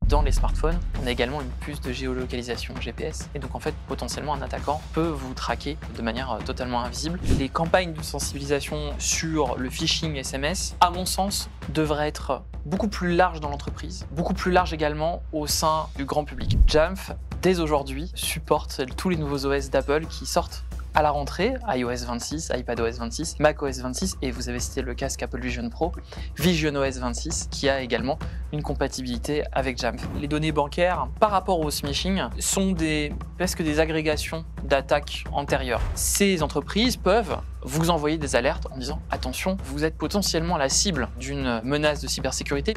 Dans les smartphones, on a également une puce de géolocalisation GPS. Et donc en fait, potentiellement, un attaquant peut vous traquer de manière totalement invisible. Les campagnes de sensibilisation sur le phishing SMS, à mon sens, devraient être beaucoup plus larges dans l'entreprise, beaucoup plus larges également au sein du grand public. Jamf, dès aujourd'hui, supporte tous les nouveaux OS d'Apple qui sortent à la rentrée, iOS 26, iPadOS 26, macOS 26, et vous avez cité le casque Apple Vision Pro, visionOS 26, qui a également une compatibilité avec Jamf. Les données bancaires, par rapport au smishing, sont presque des agrégations d'attaques antérieures. Ces entreprises peuvent vous envoyer des alertes en disant « Attention, vous êtes potentiellement la cible d'une menace de cybersécurité ».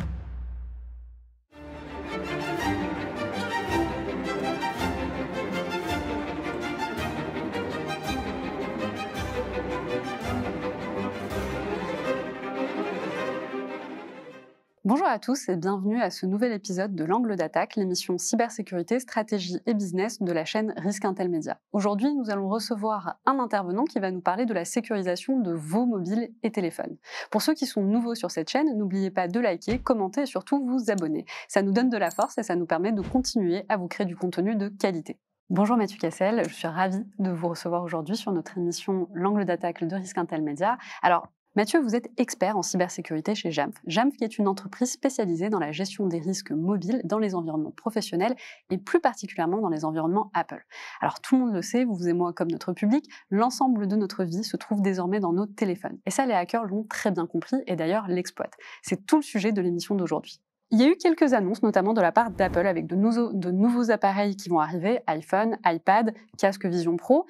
Bonjour à tous et bienvenue à ce nouvel épisode de l'Angle d'attaque, l'émission cybersécurité, stratégie et business de la chaîne Risk Intel Media. Aujourd'hui, nous allons recevoir un intervenant qui va nous parler de la sécurisation de vos mobiles et téléphones. Pour ceux qui sont nouveaux sur cette chaîne, n'oubliez pas de liker, commenter et surtout vous abonner. Ça nous donne de la force et ça nous permet de continuer à vous créer du contenu de qualité. Bonjour Mathieu Cassel, je suis ravie de vous recevoir aujourd'hui sur notre émission L'Angle d'attaque de Risk Intel Media. Alors, Mathieu, vous êtes expert en cybersécurité chez Jamf. Jamf qui est une entreprise spécialisée dans la gestion des risques mobiles dans les environnements professionnels et plus particulièrement dans les environnements Apple. Alors tout le monde le sait, vous et moi comme notre public, l'ensemble de notre vie se trouve désormais dans nos téléphones. Et ça, les hackers l'ont très bien compris et d'ailleurs l'exploitent. C'est tout le sujet de l'émission d'aujourd'hui. Il y a eu quelques annonces, notamment de la part d'Apple, avec de nouveaux appareils qui vont arriver, iPhone, iPad, casque Vision Pro.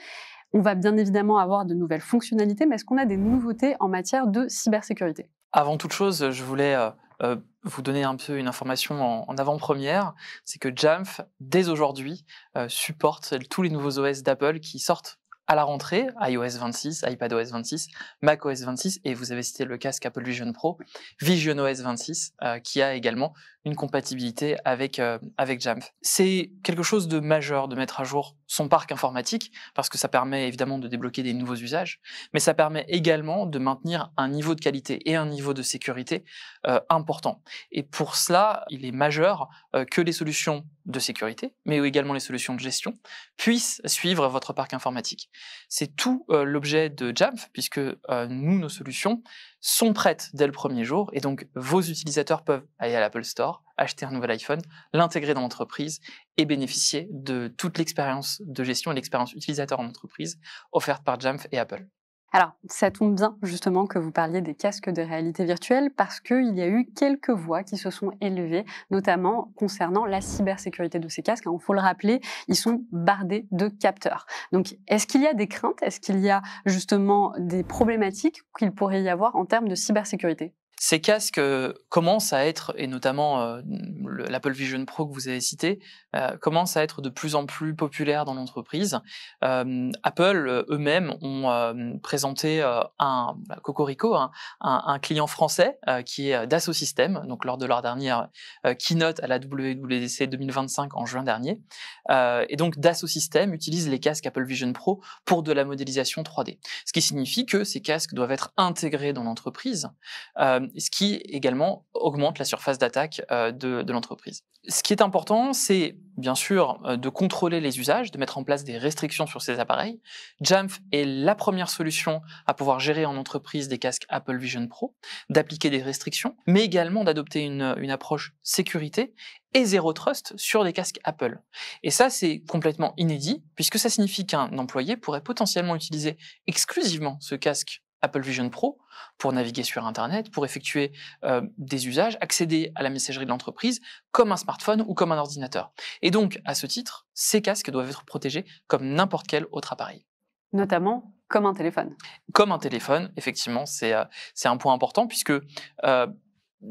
On va bien évidemment avoir de nouvelles fonctionnalités, mais est-ce qu'on a des nouveautés en matière de cybersécurité ? Avant toute chose, je voulais vous donner un peu une information en avant-première, c'est que Jamf, dès aujourd'hui, supporte tous les nouveaux OS d'Apple qui sortent à la rentrée, iOS 26, iPadOS 26, macOS 26, et vous avez cité le casque Apple Vision Pro, visionOS 26, qui a également une compatibilité avec Jamf. C'est quelque chose de majeur de mettre à jour son parc informatique, parce que ça permet évidemment de débloquer des nouveaux usages, mais ça permet également de maintenir un niveau de qualité et un niveau de sécurité important. Et pour cela, il est majeur que les solutions de sécurité, mais également les solutions de gestion, puissent suivre votre parc informatique. C'est tout l'objet de Jamf, puisque nos solutions sont prêtes dès le premier jour, et donc vos utilisateurs peuvent aller à l'Apple Store, acheter un nouvel iPhone, l'intégrer dans l'entreprise et bénéficier de toute l'expérience de gestion et l'expérience utilisateur en entreprise offerte par Jamf et Apple. Alors, ça tombe bien justement que vous parliez des casques de réalité virtuelle parce qu'il y a eu quelques voix qui se sont élevées, notamment concernant la cybersécurité de ces casques. Il faut le rappeler, ils sont bardés de capteurs. Donc, est-ce qu'il y a des craintes? Est-ce qu'il y a justement des problématiques qu'il pourrait y avoir en termes de cybersécurité? Ces casques commencent à être, et notamment l'Apple Vision Pro que vous avez cité, commencent à être de plus en plus populaires dans l'entreprise. Apple eux-mêmes ont présenté Cocorico, un client français qui est Dassault Systèmes, donc lors de leur dernière keynote à la WWDC 2025 en juin dernier. Et donc Dassault Systèmes utilise les casques Apple Vision Pro pour de la modélisation 3D. Ce qui signifie que ces casques doivent être intégrés dans l'entreprise, ce qui également augmente la surface d'attaque de l'entreprise. Ce qui est important, c'est bien sûr de contrôler les usages, de mettre en place des restrictions sur ces appareils. Jamf est la première solution à pouvoir gérer en entreprise des casques Apple Vision Pro, d'appliquer des restrictions, mais également d'adopter une approche sécurité et zéro trust sur des casques Apple. Et ça, c'est complètement inédit, puisque ça signifie qu'un employé pourrait potentiellement utiliser exclusivement ce casque Apple Vision Pro pour naviguer sur Internet, pour effectuer des usages, accéder à la messagerie de l'entreprise comme un smartphone ou comme un ordinateur. Et donc, à ce titre, ces casques doivent être protégés comme n'importe quel autre appareil. Notamment comme un téléphone. Comme un téléphone, effectivement, c'est un point important puisque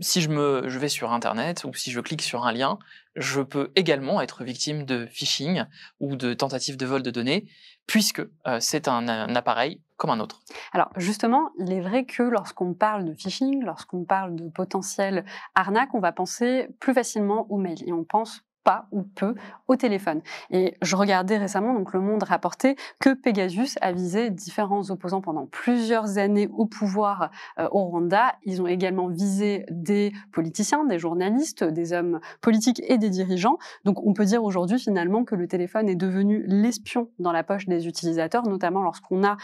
si je vais sur Internet ou si je clique sur un lien, je peux également être victime de phishing ou de tentatives de vol de données puisque c'est un appareil comme un autre. Alors justement, il est vrai que lorsqu'on parle de phishing, lorsqu'on parle de potentielle arnaque, on va penser plus facilement aux mails et on pense pas ou peu au téléphone. Et je regardais récemment, donc Le Monde rapportait que Pegasus a visé différents opposants pendant plusieurs années au pouvoir au Rwanda. Ils ont également visé des politiciens, des journalistes, des hommes politiques et des dirigeants. Donc on peut dire aujourd'hui finalement que le téléphone est devenu l'espion dans la poche des utilisateurs, notamment lorsqu'on a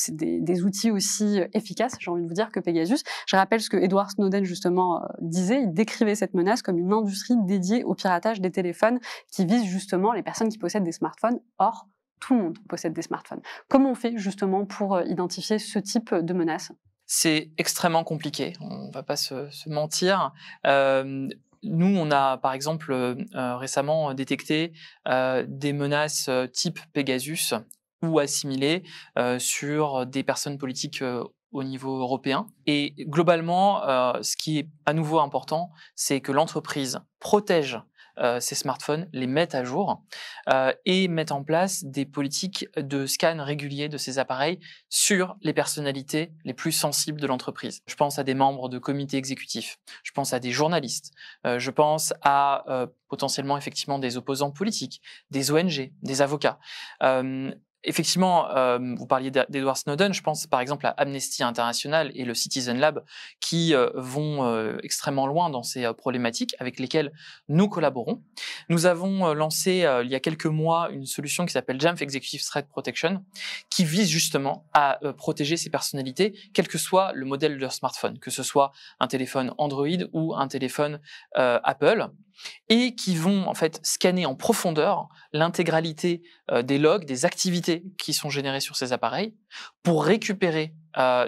des outils aussi efficaces, j'ai envie de vous dire, que Pegasus. Je rappelle ce que Edward Snowden justement disait, il décrivait cette menace comme une industrie dédiée au piratage des téléphones qui vise justement les personnes qui possèdent des smartphones. Or, tout le monde possède des smartphones. Comment on fait justement pour identifier ce type de menace ? C'est extrêmement compliqué, on ne va pas se mentir. Nous, on a par exemple récemment détecté des menaces type Pegasus ou assimilées sur des personnes politiques au niveau européen. Et globalement, ce qui est à nouveau important, c'est que l'entreprise protège ces smartphones, les mettent à jour et mettent en place des politiques de scan régulier de ces appareils sur les personnalités les plus sensibles de l'entreprise. Je pense à des membres de comités exécutifs, je pense à des journalistes, je pense à potentiellement effectivement des opposants politiques, des ONG, des avocats. Effectivement, vous parliez d'Edward Snowden, je pense par exemple à Amnesty International et le Citizen Lab qui vont extrêmement loin dans ces problématiques avec lesquelles nous collaborons. Nous avons lancé il y a quelques mois une solution qui s'appelle Jamf Executive Threat Protection qui vise justement à protéger ces personnalités, quel que soit le modèle de leur smartphone, que ce soit un téléphone Android ou un téléphone Apple, et qui vont en fait scanner en profondeur l'intégralité des logs, des activités qui sont générées sur ces appareils pour récupérer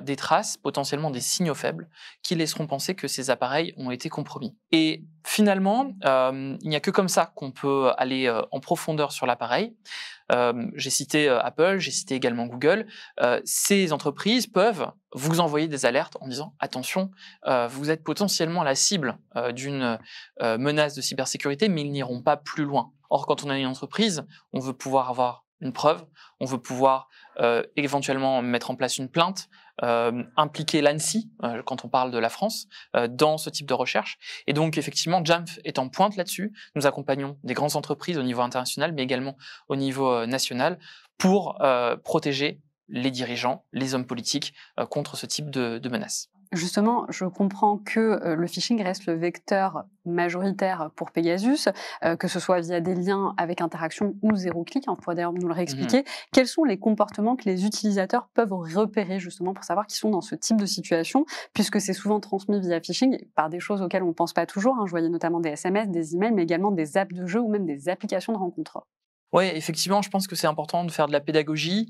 des traces, potentiellement des signaux faibles, qui laisseront penser que ces appareils ont été compromis. Et finalement, il n'y a que comme ça qu'on peut aller en profondeur sur l'appareil. J'ai cité Apple, j'ai cité également Google. Ces entreprises peuvent vous envoyer des alertes en disant « Attention, vous êtes potentiellement la cible d'une menace de cybersécurité, mais ils n'iront pas plus loin. » Or, quand on a une entreprise, on veut pouvoir avoir une preuve, on veut pouvoir éventuellement mettre en place une plainte, impliquer l'ANSSI, quand on parle de la France, dans ce type de recherche. Et donc, effectivement, Jamf est en pointe là-dessus. Nous accompagnons des grandes entreprises au niveau international, mais également au niveau national, pour protéger les dirigeants, les hommes politiques contre ce type de menaces. Justement, je comprends que le phishing reste le vecteur majoritaire pour Pegasus, que ce soit via des liens avec interaction ou zéro clic, on pourrait d'ailleurs nous le réexpliquer. Quels sont les comportements que les utilisateurs peuvent repérer justement pour savoir qu'ils sont dans ce type de situation, puisque c'est souvent transmis via phishing par des choses auxquelles on ne pense pas toujours. Je voyais notamment des SMS, des emails, mais également des apps de jeu ou même des applications de rencontres. Oui, effectivement, je pense que c'est important de faire de la pédagogie,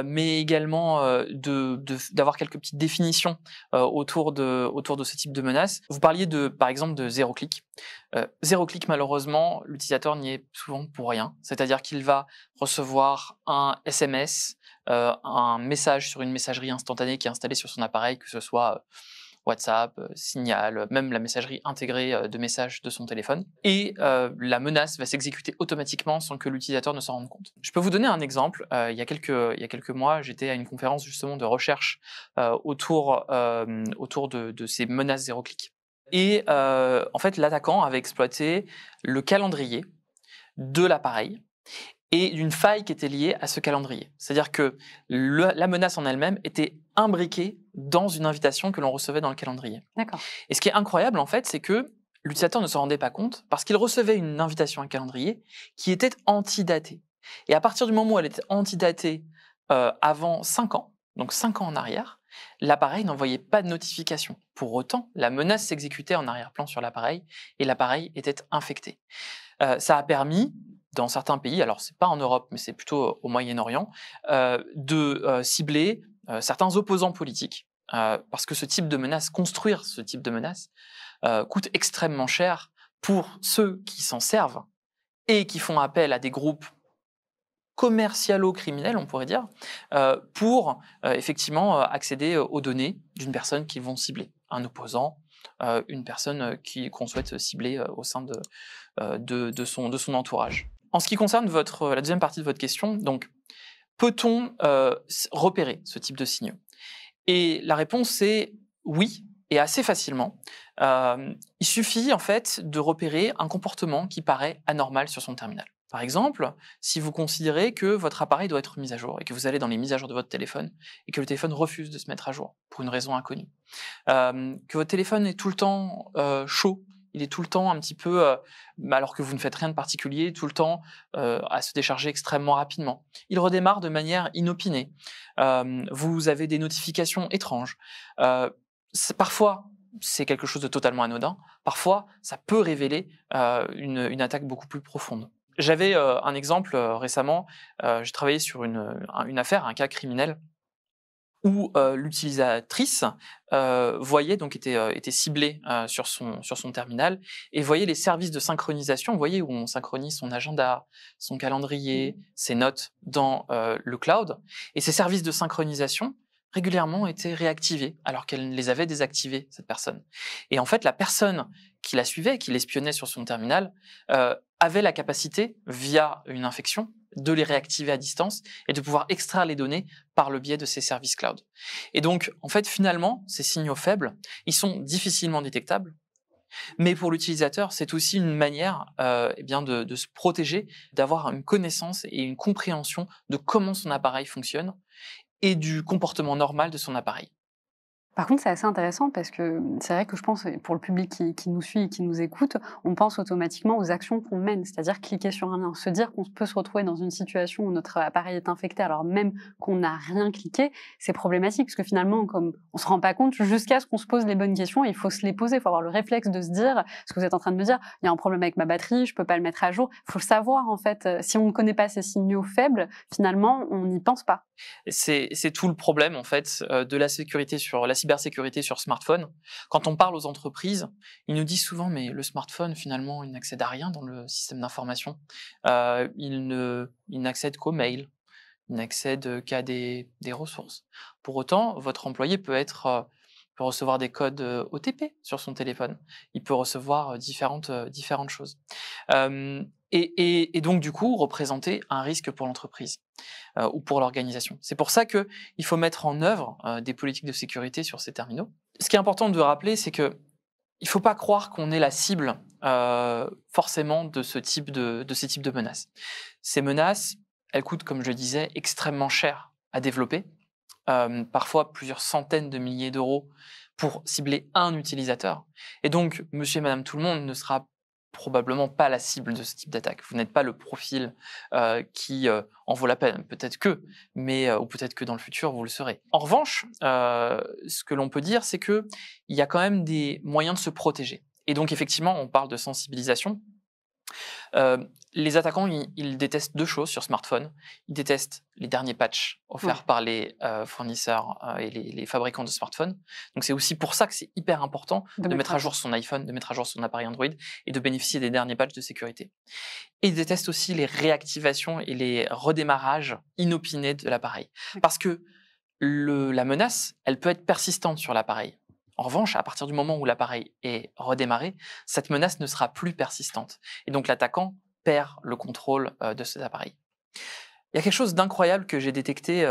mais également d'avoir quelques petites définitions autour de ce type de menaces. Vous parliez par exemple de zéro clic. Zéro clic, malheureusement, l'utilisateur n'y est souvent pour rien. C'est-à-dire qu'il va recevoir un SMS, un message sur une messagerie instantanée qui est installée sur son appareil, que ce soit WhatsApp, Signal, même la messagerie intégrée de messages de son téléphone. Et la menace va s'exécuter automatiquement sans que l'utilisateur ne s'en rende compte. Je peux vous donner un exemple. Il y a quelques mois, j'étais à une conférence justement de recherche autour de ces menaces zéro clic. Et en fait, l'attaquant avait exploité le calendrier de l'appareil et d'une faille qui était liée à ce calendrier. C'est-à-dire que la menace en elle-même était imbriquée dans une invitation que l'on recevait dans le calendrier. D'accord. Et ce qui est incroyable, en fait, c'est que l'utilisateur ne se rendait pas compte parce qu'il recevait une invitation à un calendrier qui était antidatée. Et à partir du moment où elle était antidatée avant 5 ans, donc 5 ans en arrière, l'appareil n'envoyait pas de notification. Pour autant, la menace s'exécutait en arrière-plan sur l'appareil et l'appareil était infecté. Ça a permis, dans certains pays, alors c'est pas en Europe, mais c'est plutôt au Moyen-Orient, de cibler certains opposants politiques, parce que ce type de menace, construire ce type de menace, coûte extrêmement cher pour ceux qui s'en servent et qui font appel à des groupes commercialo-criminels, on pourrait dire, pour effectivement accéder aux données d'une personne qu'ils vont cibler, un opposant, une personne qu'on souhaite cibler au sein de son entourage. En ce qui concerne la deuxième partie de votre question, donc, peut-on repérer ce type de signaux ? Et la réponse est oui, et assez facilement. Il suffit en fait de repérer un comportement qui paraît anormal sur son terminal. Par exemple, si vous considérez que votre appareil doit être mis à jour et que vous allez dans les mises à jour de votre téléphone et que le téléphone refuse de se mettre à jour pour une raison inconnue, que votre téléphone est tout le temps chaud, il est tout le temps un petit peu, alors que vous ne faites rien de particulier, tout le temps à se décharger extrêmement rapidement. Il redémarre de manière inopinée. Vous avez des notifications étranges. Parfois, c'est quelque chose de totalement anodin. Parfois, ça peut révéler une attaque beaucoup plus profonde. J'avais un exemple récemment. J'ai travaillé sur une affaire, un cas criminel où l'utilisatrice voyait, donc était ciblée sur son terminal et voyait les services de synchronisation, vous voyez, où on synchronise son agenda, son calendrier, ses notes dans le cloud. Et ces services de synchronisation régulièrement étaient réactivés alors qu'elle les avait désactivés, cette personne. Et en fait, la personne qui la suivait, qui l'espionnait sur son terminal, avait la capacité, via une infection, de les réactiver à distance et de pouvoir extraire les données par le biais de ces services cloud. Et donc, en fait, finalement, ces signaux faibles, ils sont difficilement détectables, mais pour l'utilisateur, c'est aussi une manière eh bien de se protéger, d'avoir une connaissance et une compréhension de comment son appareil fonctionne et du comportement normal de son appareil. Par contre, c'est assez intéressant parce que c'est vrai que je pense, pour le public qui nous suit et qui nous écoute, on pense automatiquement aux actions qu'on mène, c'est-à-dire cliquer sur un lien. Se dire qu'on peut se retrouver dans une situation où notre appareil est infecté alors même qu'on n'a rien cliqué, c'est problématique parce que finalement, comme on se rend pas compte jusqu'à ce qu'on se pose les bonnes questions, et il faut se les poser, il faut avoir le réflexe de se dire, ce que vous êtes en train de me dire, il y a un problème avec ma batterie, je peux pas le mettre à jour. Il faut le savoir en fait. Si on ne connaît pas ces signaux faibles, finalement, on n'y pense pas. C'est tout le problème en fait de la sécurité sur la cybersécurité sur smartphone. Quand on parle aux entreprises, ils nous disent souvent mais le smartphone finalement il n'accède à rien dans le système d'information. Il n'accède qu'aux mails, il n'accède qu'à des ressources. Pour autant, votre employé peut recevoir des codes OTP sur son téléphone. Il peut recevoir différentes choses. Et donc, du coup, représenter un risque pour l'entreprise ou pour l'organisation. C'est pour ça qu'il faut mettre en œuvre des politiques de sécurité sur ces terminaux. Ce qui est important de rappeler, c'est qu'il ne faut pas croire qu'on est la cible forcément de ces types de menaces. Ces menaces, elles coûtent, comme je le disais, extrêmement cher à développer, parfois plusieurs centaines de milliers d'euros pour cibler un utilisateur. Et donc, monsieur et madame tout le monde ne sera probablement pas la cible de ce type d'attaque. Vous n'êtes pas le profil qui en vaut la peine. Peut-être que, mais ou peut-être que dans le futur, vous le serez. En revanche, ce que l'on peut dire, c'est qu'il y a quand même des moyens de se protéger. Et donc, effectivement, on parle de sensibilisation. Les attaquants, ils détestent deux choses sur smartphone. Ils détestent les derniers patchs offerts par les fournisseurs et les fabricants de smartphones. Donc c'est aussi pour ça que c'est hyper important de mettre à jour son iPhone, de mettre à jour son appareil Android et de bénéficier des derniers patchs de sécurité. Et ils détestent aussi les réactivations et les redémarrages inopinés de l'appareil. Parce que la menace, elle peut être persistante sur l'appareil. En revanche, à partir du moment où l'appareil est redémarré, cette menace ne sera plus persistante. Et donc l'attaquant perd le contrôle de cet appareil. Il y a quelque chose d'incroyable que j'ai détecté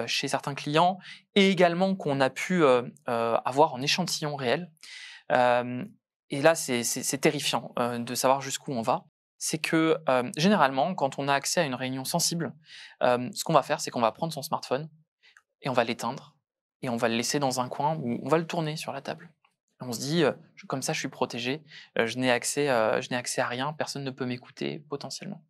chez certains clients et également qu'on a pu avoir en échantillon réel. Et là, c'est terrifiant de savoir jusqu'où on va. C'est que généralement, quand on a accès à une réunion sensible, ce qu'on va faire, c'est qu'on va prendre son smartphone et on va l'éteindre et on va le laisser dans un coin où on va le tourner sur la table. Et on se dit, comme ça, je suis protégé, je n'ai accès à rien, personne ne peut m'écouter potentiellement.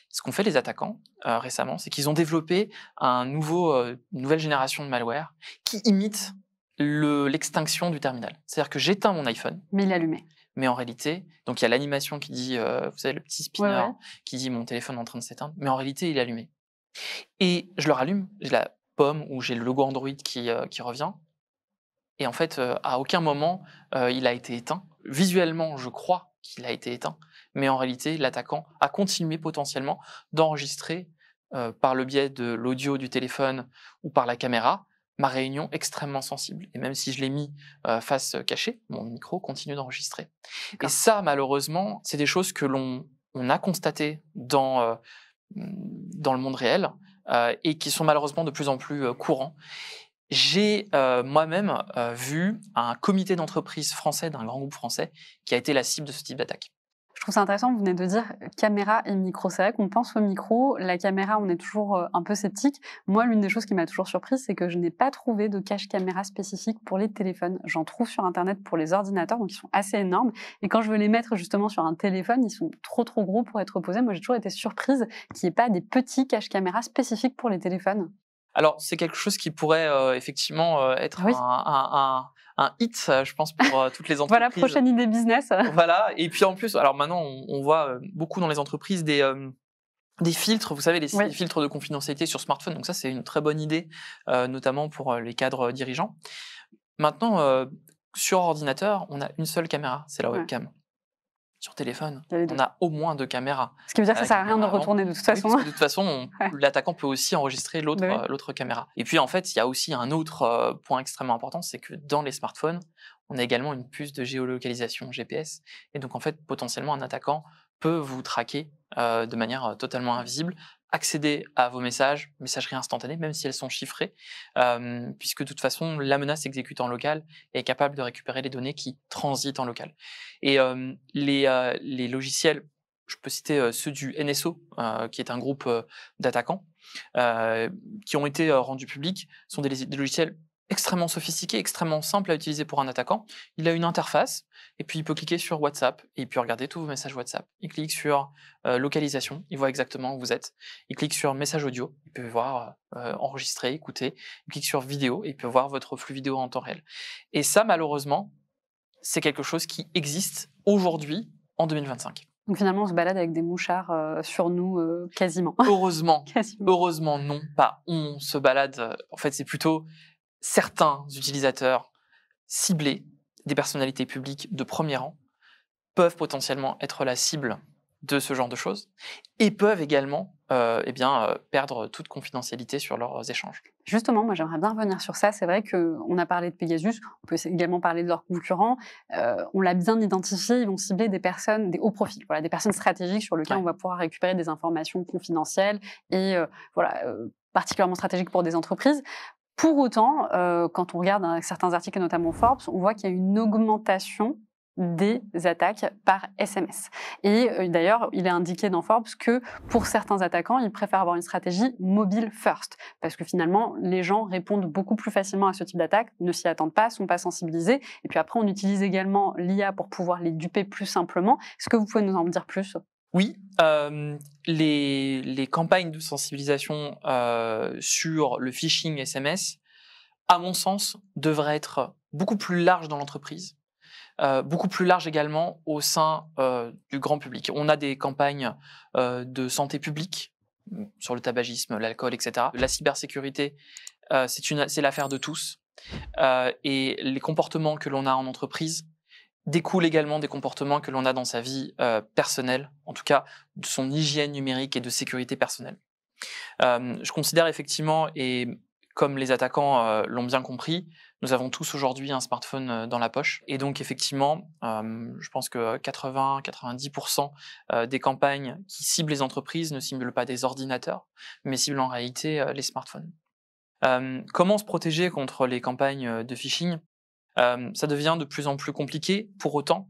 Ce qu'ont fait les attaquants récemment, c'est qu'ils ont développé une nouvelle génération de malware qui imite l'extinction du terminal. C'est-à-dire que j'éteins mon iPhone. Mais il est allumé. Mais en réalité, donc il y a l'animation qui dit, vous savez, le petit spinner qui dit mon téléphone est en train de s'éteindre, mais en réalité, il est allumé. Et je le rallume, j'ai la pomme où j'ai le logo Android qui revient. Et en fait, à aucun moment, il a été éteint. Visuellement, je crois qu'il a été éteint. Mais en réalité, l'attaquant a continué potentiellement d'enregistrer par le biais de l'audio du téléphone ou par la caméra ma réunion extrêmement sensible. Et même si je l'ai mis face cachée, mon micro continue d'enregistrer. Et ça, malheureusement, c'est des choses que l'on a constatées dans le monde réel et qui sont malheureusement de plus en plus courants. J'ai moi-même vu un comité d'entreprise français d'un grand groupe français qui a été la cible de ce type d'attaque. Je trouve ça intéressant, vous venez de dire caméra et micro. C'est vrai qu'on pense au micro, la caméra, on est toujours un peu sceptique. Moi, l'une des choses qui m'a toujours surprise, c'est que je n'ai pas trouvé de cache caméra spécifique pour les téléphones. J'en trouve sur Internet pour les ordinateurs, donc ils sont assez énormes. Et quand je veux les mettre justement sur un téléphone, ils sont trop gros pour être posés. Moi, j'ai toujours été surprise qu'il n'y ait pas des petits cache caméra spécifiques pour les téléphones. Alors, c'est quelque chose qui pourrait effectivement être Oui. un hit, je pense, pour toutes les entreprises. Voilà, prochaine idée business. Voilà, et puis en plus, alors maintenant, on voit beaucoup dans les entreprises des filtres, vous savez, les filtres de confidentialité sur smartphone. Donc ça, c'est une très bonne idée, notamment pour les cadres dirigeants. Maintenant, sur ordinateur, on a une seule caméra, c'est la webcam. Sur téléphone, on a au moins 2 caméras. Ce qui veut dire que ça ne sert à rien de retourner de toute façon. Oui, parce que de toute façon, l'attaquant peut aussi enregistrer l'autre caméra. Et puis en fait, il y a aussi un autre point extrêmement important, c'est que dans les smartphones, on a également une puce de géolocalisation GPS. Et donc en fait, potentiellement, un attaquant peut vous traquer de manière totalement invisible, accéder à vos messageries instantanées, même si elles sont chiffrées, puisque de toute façon, la menace exécute en local et est capable de récupérer les données qui transitent en local. Et les logiciels, je peux citer ceux du NSO, qui est un groupe d'attaquants, qui ont été rendus publics, sont des logiciels extrêmement sophistiqués, extrêmement simples à utiliser pour un attaquant. Il a une interface, et puis il peut cliquer sur WhatsApp, et il peut regarder tous vos messages WhatsApp. Il clique sur localisation, il voit exactement où vous êtes. Il clique sur message audio, il peut voir enregistrer, écouter. Il clique sur vidéo, et il peut voir votre flux vidéo en temps réel. Et ça, malheureusement, c'est quelque chose qui existe aujourd'hui, en 2025. Donc finalement, on se balade avec des mouchards sur nous quasiment. Heureusement, heureusement non, pas on se balade. En fait, c'est plutôt certains utilisateurs ciblés, des personnalités publiques de premier rang, peuvent potentiellement être la cible de ce genre de choses et peuvent également perdre toute confidentialité sur leurs échanges. Justement, moi j'aimerais bien revenir sur ça. C'est vrai qu'on a parlé de Pegasus, on peut également parler de leurs concurrents. On l'a bien identifié, ils vont cibler des personnes, des hauts profils, voilà, des personnes stratégiques sur lesquelles on va pouvoir récupérer des informations confidentielles et particulièrement stratégiques pour des entreprises. Pour autant, quand on regarde certains articles, notamment Forbes, on voit qu'il y a une augmentation des attaques par SMS. Et d'ailleurs, il est indiqué dans Forbes que pour certains attaquants, ils préfèrent avoir une stratégie mobile first, parce que finalement, les gens répondent beaucoup plus facilement à ce type d'attaque, ne s'y attendent pas, sont pas sensibilisés. Et puis après, on utilise également l'IA pour pouvoir les duper plus simplement. Est-ce que vous pouvez nous en dire plus ? Oui, les campagnes de sensibilisation sur le phishing SMS, à mon sens, devraient être beaucoup plus larges dans l'entreprise, beaucoup plus larges également au sein du grand public. On a des campagnes de santé publique sur le tabagisme, l'alcool, etc. La cybersécurité, c'est l'affaire de tous. Et les comportements que l'on a en entreprise découle également des comportements que l'on a dans sa vie personnelle, en tout cas de son hygiène numérique et de sécurité personnelle. Je considère effectivement, et comme les attaquants l'ont bien compris, nous avons tous aujourd'hui un smartphone dans la poche. Et donc effectivement, je pense que 80-90% des campagnes qui ciblent les entreprises ne ciblent pas des ordinateurs, mais ciblent en réalité les smartphones. Comment se protéger contre les campagnes de phishing ? Ça devient de plus en plus compliqué. Pour autant,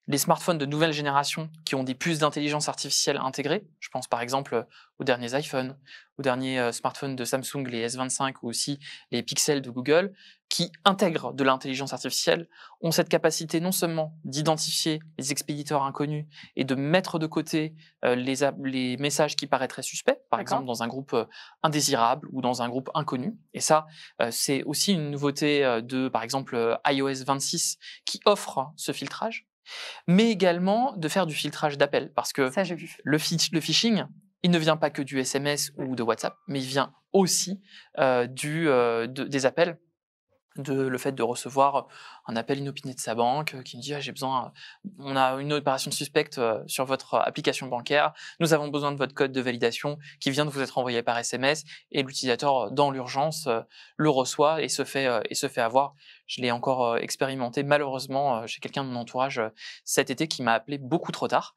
les smartphones de nouvelle génération qui ont des puces d'intelligence artificielle intégrées, je pense par exemple aux derniers iPhones, aux derniers smartphones de Samsung, les S25 ou aussi les Pixel de Google, qui intègrent de l'intelligence artificielle, ont cette capacité non seulement d'identifier les expéditeurs inconnus et de mettre de côté les messages qui paraîtraient suspects, par exemple dans un groupe indésirable ou dans un groupe inconnu. Et ça, c'est aussi une nouveauté de, par exemple, iOS 26 qui offre ce filtrage, mais également de faire du filtrage d'appels, parce que ça, j'ai vu. Le phishing, il ne vient pas que du SMS ou de WhatsApp, mais il vient aussi des appels, le fait de recevoir un appel inopiné de sa banque qui me dit on a une opération suspecte sur votre application bancaire, nous avons besoin de votre code de validation qui vient de vous être envoyé par SMS, et l'utilisateur dans l'urgence le reçoit et se fait avoir. Je l'ai encore expérimenté malheureusement chez quelqu'un de mon entourage cet été qui m'a appelé beaucoup trop tard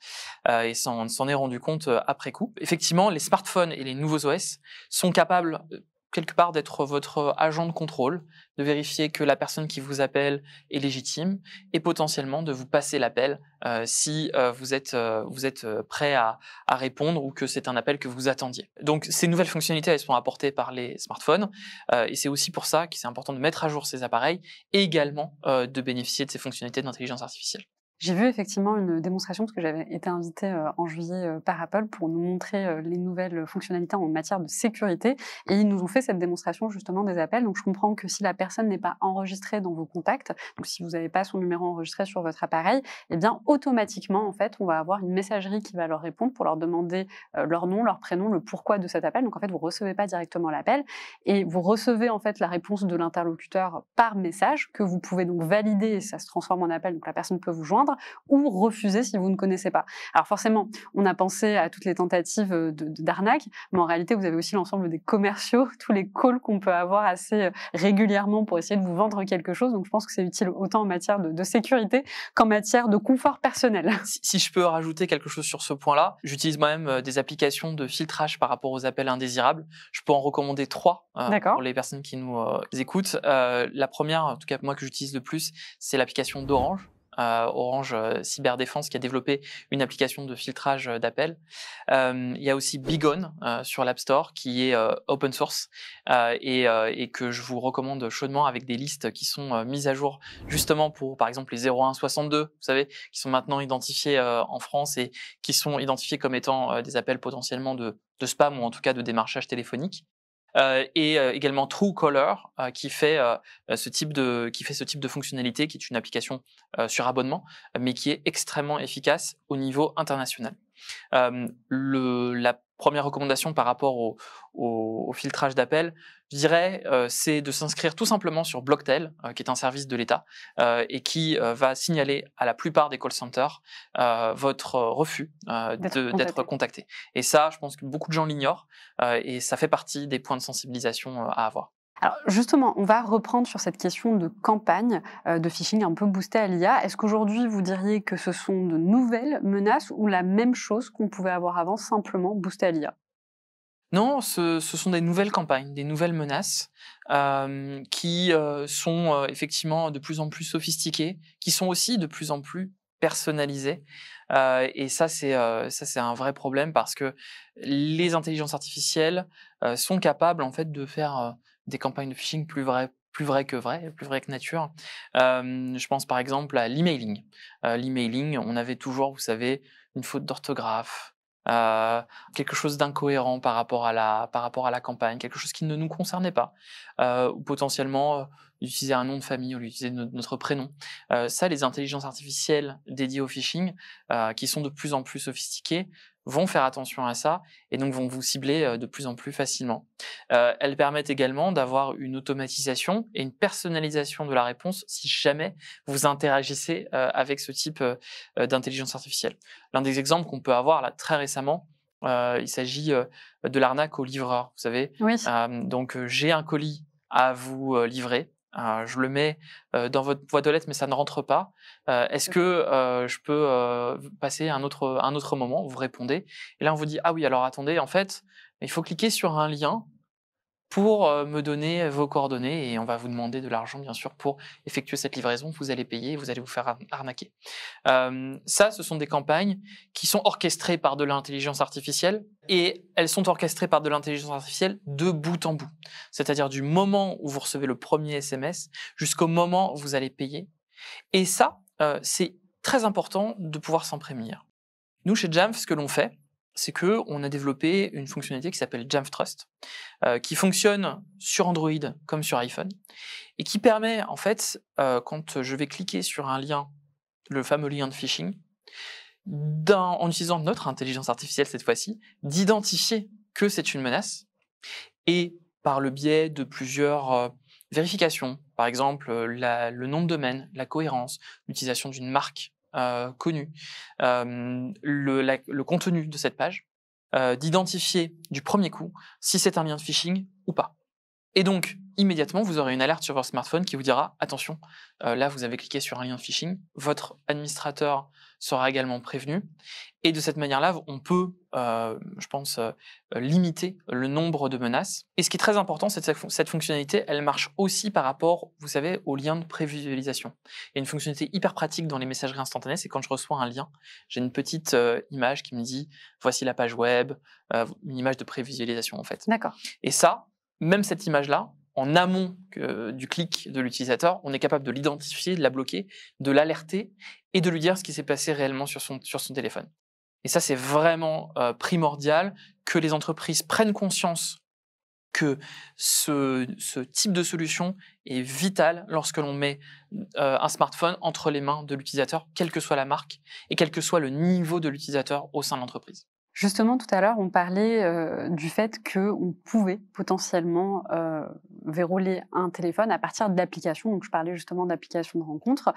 et s'en est rendu compte après coup. Effectivement, les smartphones et les nouveaux OS sont capables quelque part d'être votre agent de contrôle, de vérifier que la personne qui vous appelle est légitime et potentiellement de vous passer l'appel si vous êtes prêt à répondre ou que c'est un appel que vous attendiez. Donc ces nouvelles fonctionnalités, elles sont apportées par les smartphones et c'est aussi pour ça que c'est important de mettre à jour ces appareils et également de bénéficier de ces fonctionnalités d'intelligence artificielle. J'ai vu effectivement une démonstration parce que j'avais été invitée en juillet par Apple pour nous montrer les nouvelles fonctionnalités en matière de sécurité et ils nous ont fait cette démonstration justement des appels. Donc je comprends que si la personne n'est pas enregistrée dans vos contacts, donc si vous n'avez pas son numéro enregistré sur votre appareil, eh bien automatiquement en fait on va avoir une messagerie qui va leur répondre pour leur demander leur nom, leur prénom, le pourquoi de cet appel. Donc en fait vous recevez pas directement l'appel et vous recevez en fait la réponse de l'interlocuteur par message que vous pouvez donc valider et ça se transforme en appel. Donc la personne peut vous joindre ou refuser si vous ne connaissez pas. Alors forcément, on a pensé à toutes les tentatives d'arnaque, mais en réalité, vous avez aussi l'ensemble des commerciaux, tous les calls qu'on peut avoir assez régulièrement pour essayer de vous vendre quelque chose. Donc je pense que c'est utile autant en matière de sécurité qu'en matière de confort personnel. Si je peux rajouter quelque chose sur ce point-là, j'utilise moi-même des applications de filtrage par rapport aux appels indésirables. Je peux en recommander 3 pour les personnes qui nous écoutent. La première, en tout cas moi que j'utilise le plus, c'est l'application d'Orange. Orange Cyberdéfense qui a développé une application de filtrage d'appels. Il y a aussi Bigon sur l'App Store qui est open source et que je vous recommande chaudement avec des listes qui sont mises à jour justement pour par exemple les 0162, vous savez, qui sont maintenant identifiés en France et qui sont identifiés comme étant des appels potentiellement de spam ou en tout cas de démarchage téléphonique. Et également Truecaller qui fait ce type de fonctionnalité, qui est une application sur abonnement, mais qui est extrêmement efficace au niveau international. La première recommandation par rapport au filtrage d'appels, je dirais, c'est de s'inscrire tout simplement sur Blocktel, qui est un service de l'État, et qui va signaler à la plupart des call centers votre refus d'être contacté. Et ça, je pense que beaucoup de gens l'ignorent, et ça fait partie des points de sensibilisation à avoir. Alors justement, on va reprendre sur cette question de campagne de phishing un peu boostée à l'IA. Est-ce qu'aujourd'hui, vous diriez que ce sont de nouvelles menaces ou la même chose qu'on pouvait avoir avant, simplement boostée à l'IA? Non, ce sont des nouvelles campagnes, des nouvelles menaces qui sont effectivement de plus en plus sophistiquées, qui sont aussi de plus en plus personnalisées. Et ça, c'est un vrai problème parce que les intelligences artificielles sont capables en fait de faire des campagnes de phishing plus vraies que nature. Je pense par exemple à l'emailing. L'emailing, on avait toujours, vous savez, une faute d'orthographe, quelque chose d'incohérent par rapport à la campagne, quelque chose qui ne nous concernait pas, ou potentiellement utiliser un nom de famille au lieu d'utiliser notre prénom. Ça, les intelligences artificielles dédiées au phishing, qui sont de plus en plus sophistiquées, vont faire attention à ça et donc vont vous cibler de plus en plus facilement. Elles permettent également d'avoir une automatisation et une personnalisation de la réponse si jamais vous interagissez avec ce type d'intelligence artificielle. L'un des exemples qu'on peut avoir là très récemment, il s'agit de l'arnaque au livreur. Vous savez, Oui. donc j'ai un colis à vous livrer. Je le mets dans votre boîte aux lettres, mais ça ne rentre pas. Est-ce que je peux passer un autre moment? Vous répondez. Et là, on vous dit, ah oui, alors attendez, en fait, il faut cliquer sur un lien pour me donner vos coordonnées et on va vous demander de l'argent, bien sûr, pour effectuer cette livraison. Vous allez payer et vous allez vous faire arnaquer. Ça, ce sont des campagnes qui sont orchestrées par de l'intelligence artificielle et elles sont orchestrées par de l'intelligence artificielle de bout en bout. C'est-à-dire du moment où vous recevez le premier SMS jusqu'au moment où vous allez payer. Et ça, c'est très important de pouvoir s'en prémunir. Nous, chez Jamf, ce que l'on fait, c'est qu'on a développé une fonctionnalité qui s'appelle Jamf Trust, qui fonctionne sur Android comme sur iPhone, et qui permet, en fait, quand je vais cliquer sur un lien, le fameux lien de phishing, en utilisant notre intelligence artificielle cette fois-ci, d'identifier que c'est une menace, et par le biais de plusieurs vérifications, par exemple le nom de domaine, la cohérence, l'utilisation d'une marque connue, le contenu de cette page, d'identifier du premier coup si c'est un lien de phishing ou pas. Et donc, immédiatement, vous aurez une alerte sur votre smartphone qui vous dira « Attention, là, vous avez cliqué sur un lien de phishing. » Votre administrateur sera également prévenu. Et de cette manière-là, on peut, je pense, limiter le nombre de menaces. Et ce qui est très important, c'est que cette fonctionnalité, elle marche aussi par rapport, vous savez, aux liens de prévisualisation. Il y a une fonctionnalité hyper pratique dans les messageries instantanées, c'est quand je reçois un lien, j'ai une petite image qui me dit « Voici la page web », une image de prévisualisation en fait. D'accord. Et ça, même cette image-là, en amont du clic de l'utilisateur, on est capable de l'identifier, de la bloquer, de l'alerter et de lui dire ce qui s'est passé réellement sur son téléphone. Et ça, c'est vraiment primordial que les entreprises prennent conscience que ce type de solution est vital lorsque l'on met un smartphone entre les mains de l'utilisateur, quelle que soit la marque et quel que soit le niveau de l'utilisateur au sein de l'entreprise. Justement, tout à l'heure, on parlait du fait qu'on pouvait potentiellement verrouiller un téléphone à partir d'applications. Donc, je parlais justement d'applications de rencontres.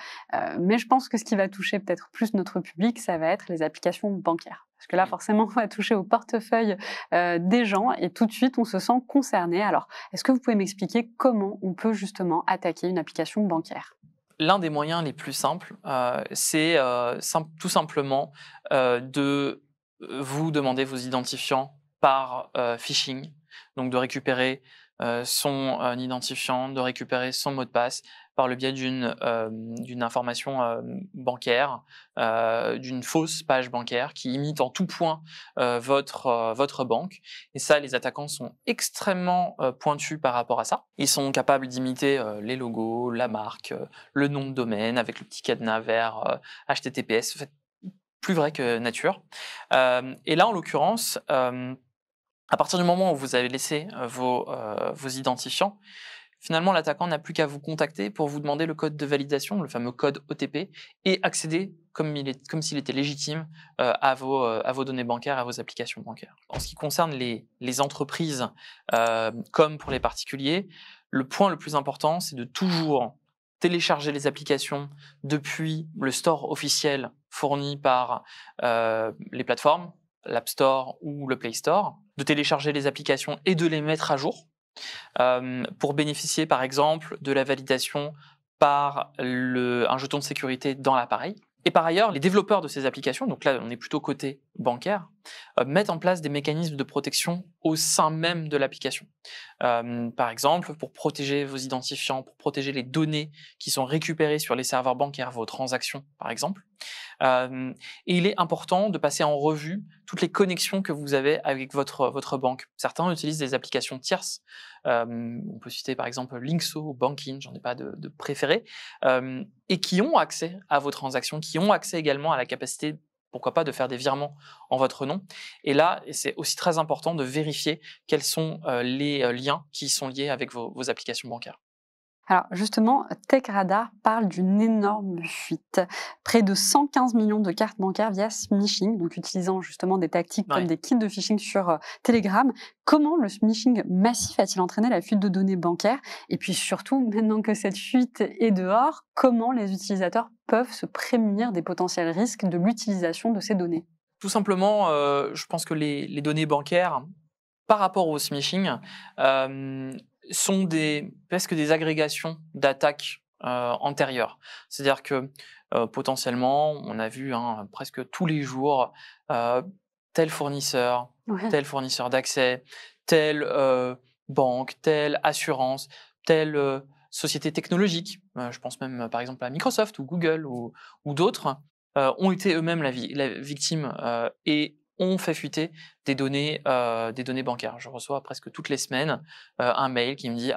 Mais je pense que ce qui va toucher peut-être plus notre public, ça va être les applications bancaires. Parce que là, forcément, on va toucher au portefeuille des gens et tout de suite, on se sent concerné. Alors, est-ce que vous pouvez m'expliquer comment on peut justement attaquer une application bancaire ? L'un des moyens les plus simples, c'est tout simplement de vous demander vos identifiants par phishing, donc de récupérer son identifiant, de récupérer son mot de passe par le biais d'une information bancaire, d'une fausse page bancaire qui imite en tout point votre banque. Et ça, les attaquants sont extrêmement pointus par rapport à ça. Ils sont capables d'imiter les logos, la marque, le nom de domaine avec le petit cadenas vert HTTPS. En fait, plus vrai que nature. Et là, en l'occurrence, à partir du moment où vous avez laissé vos identifiants, finalement, l'attaquant n'a plus qu'à vous contacter pour vous demander le code de validation, le fameux code OTP, et accéder comme s'il était légitime à vos données bancaires, à vos applications bancaires. En ce qui concerne les entreprises, comme pour les particuliers, le point le plus important, c'est de toujours télécharger les applications depuis le store officiel fourni par les plateformes, l'App Store ou le Play Store, de télécharger les applications et de les mettre à jour pour bénéficier par exemple de la validation par un jeton de sécurité dans l'appareil. Et par ailleurs, les développeurs de ces applications, donc là on est plutôt côté bancaire, mettent en place des mécanismes de protection au sein même de l'application. Par exemple, pour protéger vos identifiants, pour protéger les données qui sont récupérées sur les serveurs bancaires, vos transactions par exemple. Et il est important de passer en revue toutes les connexions que vous avez avec votre banque. Certains utilisent des applications tierces. On peut citer par exemple Linkso ou Bankin, j'en ai pas de préféré, et qui ont accès à vos transactions, qui ont accès également à la capacité, pourquoi pas, de faire des virements en votre nom. Et là, c'est aussi très important de vérifier quels sont les liens qui sont liés avec vos applications bancaires. Alors justement, TechRadar parle d'une énorme fuite. Près de 115 millions de cartes bancaires via smishing, donc utilisant justement des tactiques comme des kits de phishing sur Telegram. Comment le smishing massif a-t-il entraîné la fuite de données bancaires? Et puis surtout, maintenant que cette fuite est dehors, comment les utilisateurs peuvent se prémunir des potentiels risques de l'utilisation de ces données? Tout simplement, je pense que les données bancaires, par rapport au smishing, sont presque des agrégations d'attaques antérieures. C'est-à-dire que potentiellement, on a vu presque tous les jours tel fournisseur d'accès, telle banque, telle assurance, telle société technologique, je pense même par exemple à Microsoft ou Google ou d'autres, ont été eux-mêmes la victime et ont fait fuiter des données bancaires. Je reçois presque toutes les semaines un mail qui me dit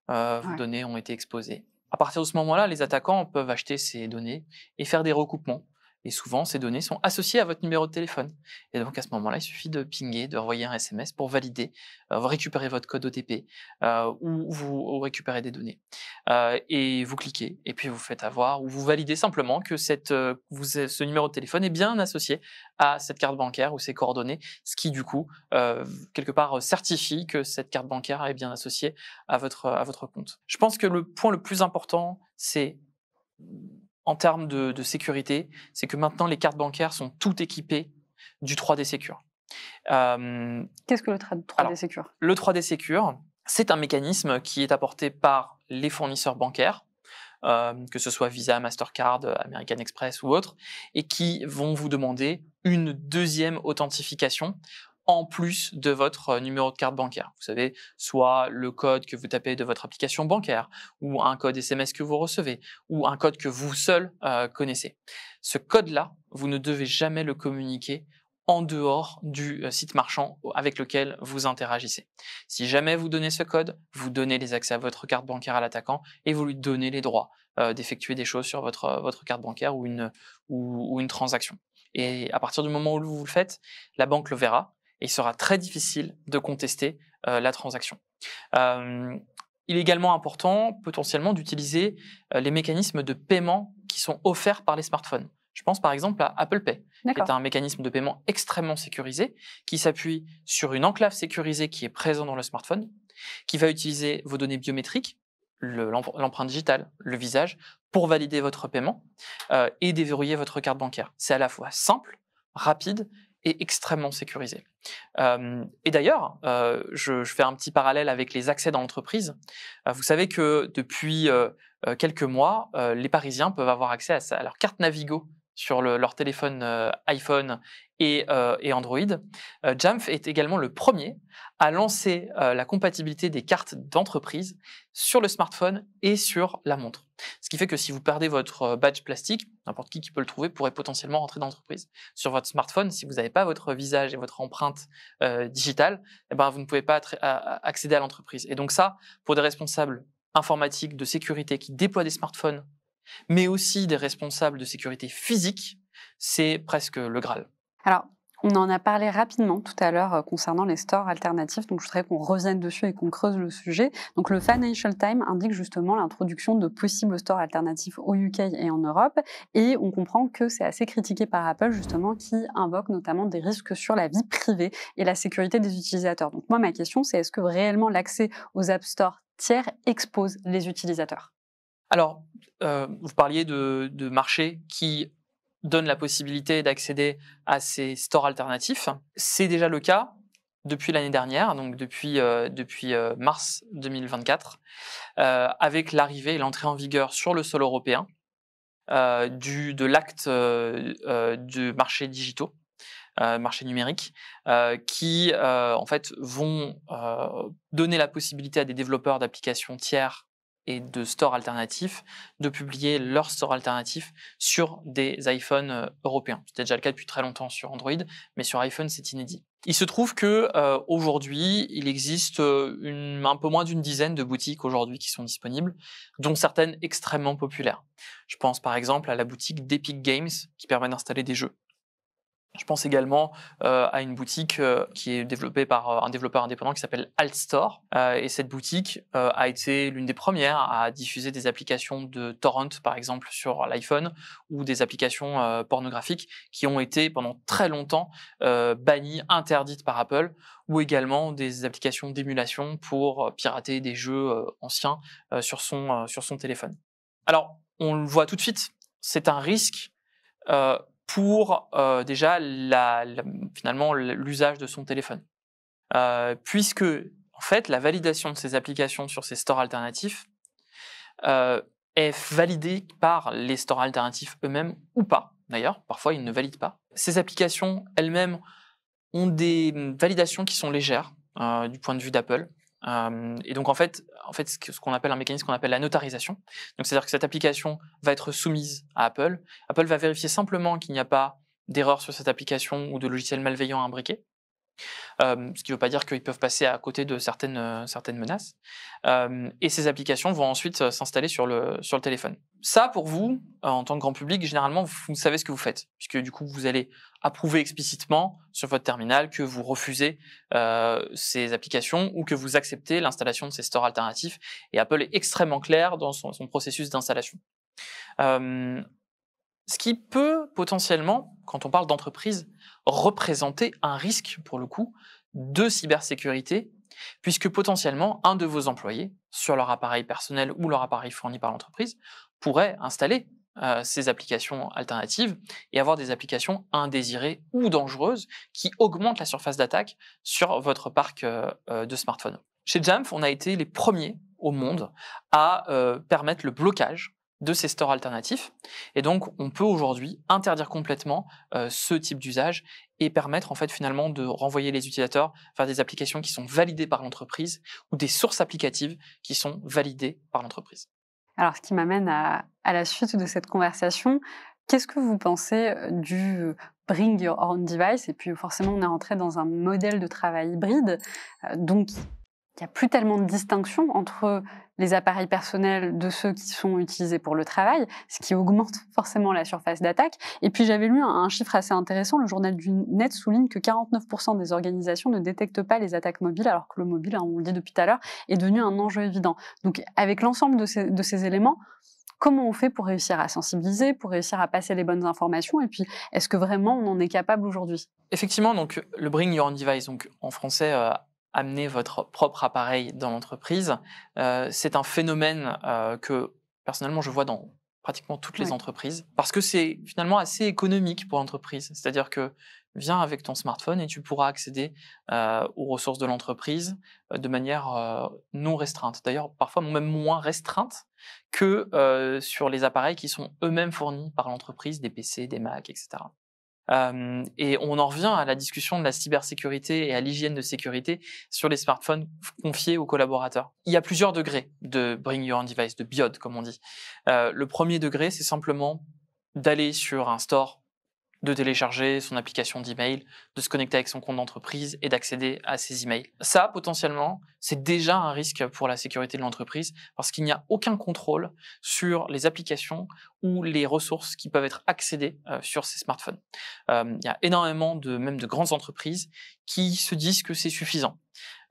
vos données ont été exposées. À partir de ce moment-là, les attaquants peuvent acheter ces données et faire des recoupements. Et souvent, ces données sont associées à votre numéro de téléphone. Et donc, à ce moment-là, il suffit de pinguer, de renvoyer un SMS pour valider, récupérer votre code OTP ou vous récupérez des données. Et vous cliquez, et puis vous faites avoir, ou vous validez simplement que ce numéro de téléphone est bien associé à cette carte bancaire ou ses coordonnées, ce qui, du coup, quelque part, certifie que cette carte bancaire est bien associée à votre compte. Je pense que le point le plus important, c'est en termes de sécurité, c'est que maintenant les cartes bancaires sont toutes équipées du 3D Secure. Qu'est-ce que le 3D Secure? Le 3D Secure, C'est un mécanisme qui est apporté par les fournisseurs bancaires, que ce soit Visa, Mastercard, American Express ou autres, et qui vont vous demander une deuxième authentification en plus de votre numéro de carte bancaire. Vous savez, soit le code que vous tapez de votre application bancaire, ou un code SMS que vous recevez, ou un code que vous seul connaissez. Ce code-là, vous ne devez jamais le communiquer en dehors du site marchand avec lequel vous interagissez. Si jamais vous donnez ce code, vous donnez les accès à votre carte bancaire à l'attaquant et vous lui donnez les droits d'effectuer des choses sur votre carte bancaire ou une transaction. Et à partir du moment où vous le faites, la banque le verra et il sera très difficile de contester la transaction. Il est également important potentiellement d'utiliser les mécanismes de paiement qui sont offerts par les smartphones. Je pense par exemple à Apple Pay, qui est un mécanisme de paiement extrêmement sécurisé, qui s'appuie sur une enclave sécurisée qui est présente dans le smartphone, qui va utiliser vos données biométriques, l'empreinte digitale, le visage, pour valider votre paiement et déverrouiller votre carte bancaire. C'est à la fois simple, rapide et extrêmement sécurisé. Et d'ailleurs, je fais un petit parallèle avec les accès dans l'entreprise. Vous savez que depuis quelques mois, les Parisiens peuvent avoir accès à leur carte Navigo sur leur téléphone iPhone et Android. Jamf est également le premier à lancer la compatibilité des cartes d'entreprise sur le smartphone et sur la montre. Ce qui fait que si vous perdez votre badge plastique, n'importe qui peut le trouver pourrait potentiellement rentrer dans l'entreprise. Sur votre smartphone, si vous n'avez pas votre visage et votre empreinte digitale, eh ben, vous ne pouvez pas accéder à l'entreprise. Et donc ça, pour des responsables informatiques de sécurité qui déploient des smartphones, mais aussi des responsables de sécurité physique, c'est presque le Graal. Alors, on en a parlé rapidement tout à l'heure concernant les stores alternatifs, donc je voudrais qu'on revienne dessus et qu'on creuse le sujet. Donc le Financial Times indique justement l'introduction de possibles stores alternatifs au UK et en Europe, et on comprend que c'est assez critiqué par Apple justement, qui invoque notamment des risques sur la vie privée et la sécurité des utilisateurs. Donc moi, ma question, c'est est-ce que réellement l'accès aux App Store tiers expose les utilisateurs? Alors, vous parliez de marchés qui donnent la possibilité d'accéder à ces stores alternatifs. C'est déjà le cas depuis l'année dernière, donc depuis mars 2024, avec l'arrivée et l'entrée en vigueur sur le sol européen de l'acte de marchés digitaux, marchés numériques, qui en fait vont donner la possibilité à des développeurs d'applications tiers et de stores alternatifs de publier leurs stores alternatifs sur des iPhones européens. C'était déjà le cas depuis très longtemps sur Android, mais sur iPhone, c'est inédit. Il se trouve que aujourd'hui, il existe un peu moins d'une dizaine de boutiques aujourd'hui qui sont disponibles, dont certaines extrêmement populaires. Je pense par exemple à la boutique d'Epic Games qui permet d'installer des jeux. Je pense également à une boutique qui est développée par un développeur indépendant qui s'appelle Altstore. Et cette boutique a été l'une des premières à diffuser des applications de torrent, par exemple, sur l'iPhone, ou des applications pornographiques qui ont été pendant très longtemps bannies, interdites par Apple, ou également des applications d'émulation pour pirater des jeux anciens sur son téléphone. Alors, on le voit tout de suite, c'est un risque pour déjà finalement l'usage de son téléphone. Puisque, en fait, la validation de ces applications sur ces stores alternatifs est validée par les stores alternatifs eux-mêmes ou pas. D'ailleurs, parfois, ils ne valident pas. Ces applications elles-mêmes ont des validations qui sont légères du point de vue d'Apple. Et donc en fait, ce qu'on appelle un mécanisme qu'on appelle la notarisation. Donc c'est-à-dire que cette application va être soumise à Apple. Apple va vérifier simplement qu'il n'y a pas d'erreur sur cette application ou de logiciel malveillant imbriqué. Ce qui ne veut pas dire qu'ils peuvent passer à côté de certaines menaces. Et ces applications vont ensuite s'installer sur le téléphone. Ça, pour vous, en tant que grand public, généralement, vous savez ce que vous faites, puisque du coup, vous allez approuver explicitement sur votre terminal que vous refusez ces applications ou que vous acceptez l'installation de ces stores alternatifs. Et Apple est extrêmement clair dans son processus d'installation. Ce qui peut potentiellement, quand on parle d'entreprise, représenter un risque, pour le coup, de cybersécurité, puisque potentiellement, un de vos employés, sur leur appareil personnel ou leur appareil fourni par l'entreprise, pourrait installer ces applications alternatives et avoir des applications indésirées ou dangereuses qui augmentent la surface d'attaque sur votre parc de smartphones. Chez Jamf, on a été les premiers au monde à permettre le blocage de ces stores alternatifs. Et donc, on peut aujourd'hui interdire complètement ce type d'usage et permettre en fait finalement de renvoyer les utilisateurs vers des applications qui sont validées par l'entreprise ou des sources applicatives qui sont validées par l'entreprise. Alors, ce qui m'amène à la suite de cette conversation, qu'est-ce que vous pensez du Bring Your Own Device? Et puis forcément, on est rentré dans un modèle de travail hybride, donc il n'y a plus tellement de distinction entre les appareils personnels de ceux qui sont utilisés pour le travail, ce qui augmente forcément la surface d'attaque. Et puis j'avais lu un chiffre assez intéressant, le journal du Net souligne que 49% des organisations ne détectent pas les attaques mobiles, alors que le mobile, on le dit depuis tout à l'heure, est devenu un enjeu évident. Donc avec l'ensemble de ces éléments, comment on fait pour réussir à sensibiliser, pour réussir à passer les bonnes informations? Et puis, est-ce que vraiment on en est capable aujourd'hui? Effectivement, donc le Bring Your Own Device, donc en français, amener votre propre appareil dans l'entreprise, c'est un phénomène que personnellement je vois dans pratiquement toutes les entreprises, parce que c'est finalement assez économique pour l'entreprise. C'est-à-dire que viens avec ton smartphone et tu pourras accéder aux ressources de l'entreprise de manière non restreinte. D'ailleurs, parfois même moins restreinte que sur les appareils qui sont eux-mêmes fournis par l'entreprise, des PC, des Mac, etc. Et on en revient à la discussion de la cybersécurité et à l'hygiène de sécurité sur les smartphones confiés aux collaborateurs. Il y a plusieurs degrés de Bring Your Own Device, de BYOD comme on dit. Le premier degré, c'est simplement d'aller sur un store, de télécharger son application d'email, de se connecter avec son compte d'entreprise et d'accéder à ses emails. Ça, potentiellement, c'est déjà un risque pour la sécurité de l'entreprise parce qu'il n'y a aucun contrôle sur les applications ou les ressources qui peuvent être accédées sur ces smartphones. Il y a énormément même de grandes entreprises qui se disent que c'est suffisant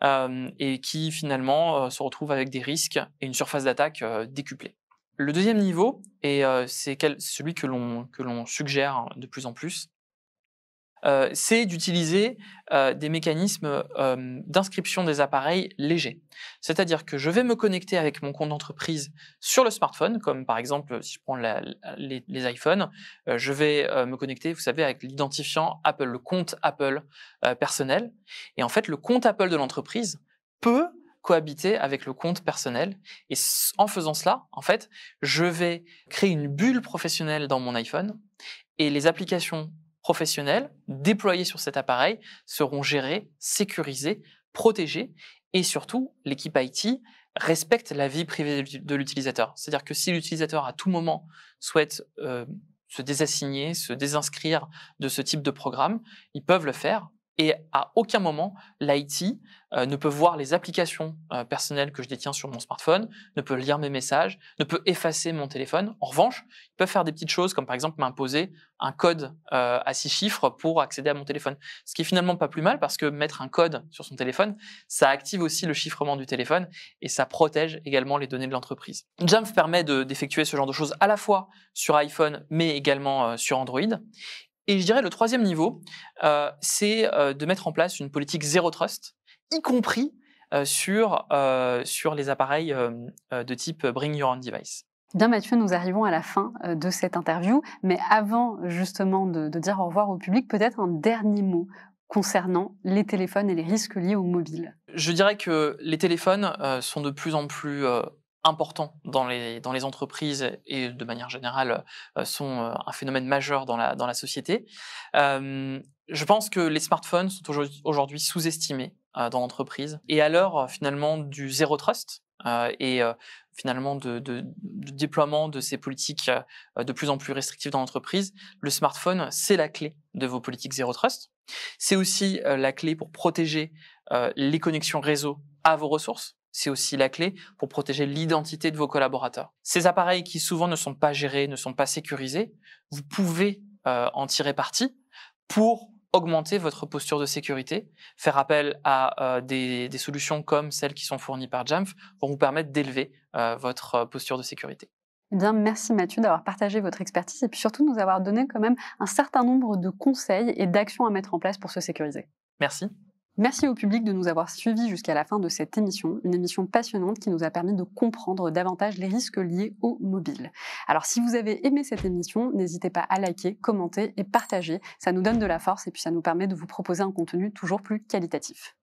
et qui finalement se retrouvent avec des risques et une surface d'attaque décuplée. Le deuxième niveau, et c'est celui que l'on suggère de plus en plus, c'est d'utiliser des mécanismes d'inscription des appareils légers. C'est-à-dire que je vais me connecter avec mon compte d'entreprise sur le smartphone, comme par exemple si je prends les iPhones, je vais me connecter, vous savez, avec l'identifiant Apple, le compte Apple personnel. Et en fait, le compte Apple de l'entreprise peut cohabiter avec le compte personnel. Et en faisant cela, en fait, je vais créer une bulle professionnelle dans mon iPhone et les applications professionnelles déployées sur cet appareil seront gérées, sécurisées, protégées et surtout, l'équipe IT respecte la vie privée de l'utilisateur. C'est-à-dire que si l'utilisateur à tout moment souhaite se désassigner, se désinscrire de ce type de programme, ils peuvent le faire. Et à aucun moment, l'IT ne peut voir les applications personnelles que je détiens sur mon smartphone, ne peut lire mes messages, ne peut effacer mon téléphone. En revanche, ils peuvent faire des petites choses comme par exemple m'imposer un code à 6 chiffres pour accéder à mon téléphone. Ce qui est finalement pas plus mal parce que mettre un code sur son téléphone, ça active aussi le chiffrement du téléphone et ça protège également les données de l'entreprise. Jamf permet d'effectuer ce genre de choses à la fois sur iPhone mais également sur Android. Et je dirais le troisième niveau, c'est de mettre en place une politique zéro trust, y compris sur les appareils de type Bring Your Own Device. Bien Mathieu, nous arrivons à la fin de cette interview, mais avant justement de dire au revoir au public, peut-être un dernier mot concernant les téléphones et les risques liés au mobile. Je dirais que les téléphones sont de plus en plus importants dans les entreprises et de manière générale sont un phénomène majeur dans la société. Je pense que les smartphones sont aujourd'hui sous-estimés dans l'entreprise. Et à l'heure finalement du zéro trust et finalement de déploiement de ces politiques de plus en plus restrictives dans l'entreprise, le smartphone, c'est la clé de vos politiques zéro trust. C'est aussi la clé pour protéger les connexions réseau à vos ressources. C'est aussi la clé pour protéger l'identité de vos collaborateurs. Ces appareils qui souvent ne sont pas gérés, ne sont pas sécurisés, vous pouvez en tirer parti pour augmenter votre posture de sécurité, faire appel à des solutions comme celles qui sont fournies par Jamf pour vous permettre d'élever votre posture de sécurité. Eh bien, merci Mathieu d'avoir partagé votre expertise et puis surtout de nous avoir donné quand même un certain nombre de conseils et d'actions à mettre en place pour se sécuriser. Merci. Merci au public de nous avoir suivis jusqu'à la fin de cette émission, une émission passionnante qui nous a permis de comprendre davantage les risques liés au mobile. Alors si vous avez aimé cette émission, n'hésitez pas à liker, commenter et partager, ça nous donne de la force et puis ça nous permet de vous proposer un contenu toujours plus qualitatif.